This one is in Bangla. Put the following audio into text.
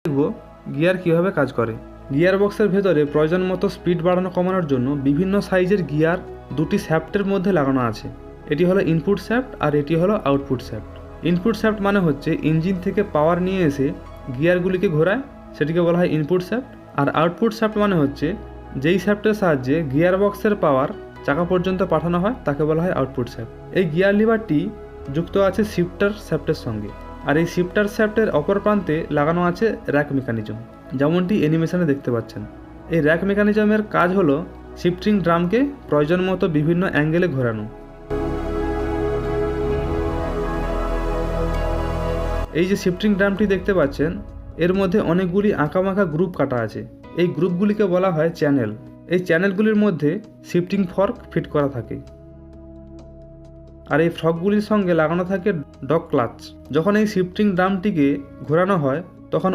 দেখব গিয়ার কিভাবে কাজ করে। গিয়ার বক্সের ভেতরে প্রয়োজন মতো স্পিড বাড়ানো কমানোর জন্য বিভিন্ন সাইজের গিয়ার দুটি শ্যাফটের মধ্যে লাগানো আছে। এটি হলো ইনপুট শ্যাফট আর এটি হলো আউটপুট শ্যাফট। ইনপুট শ্যাফট মানে হচ্ছে ইঞ্জিন থেকে পাওয়ার নিয়ে এসে গিয়ারগুলিকে ঘোরায়, সেটিকে বলা হয় ইনপুট শ্যাফট। আর আউটপুট শ্যাফট মানে হচ্ছে যেই শ্যাফটের সাহায্যে গিয়ার বক্সের পাওয়ার চাকা পর্যন্ত পাঠানো হয় তাকে বলা হয় আউটপুট শ্যাফট। এই গিয়ার লিভারটি যুক্ত আছে শিফটার শ্যাফটের সঙ্গে, আর এই শিফটার শ্যাফটের অপর প্রান্তে লাগানো আছে র্যাক মেকানিজম, যেমনটি অ্যানিমেশনে দেখতে পাচ্ছেন। এই র্যাক মেকানিজমের কাজ হলো শিফটিং ড্রামকে প্রয়োজন মতো বিভিন্ন অ্যাঙ্গেলে ঘোরানো। এই যে শিফটিং ড্রামটি দেখতে পাচ্ছেন, এর মধ্যে অনেকগুলি আঁকাবাঁকা গ্রুপ কাটা আছে। এই গ্রুপগুলিকে বলা হয় চ্যানেল। এই চ্যানেলগুলির মধ্যে শিফটিং ফর্ক ফিট করা থাকে, আর এই ফর্কগুলির সঙ্গে লাগানো থাকে ডগ ক্লাচ। যখন এই শিফটিং ড্রামটিকে ঘোরানো হয়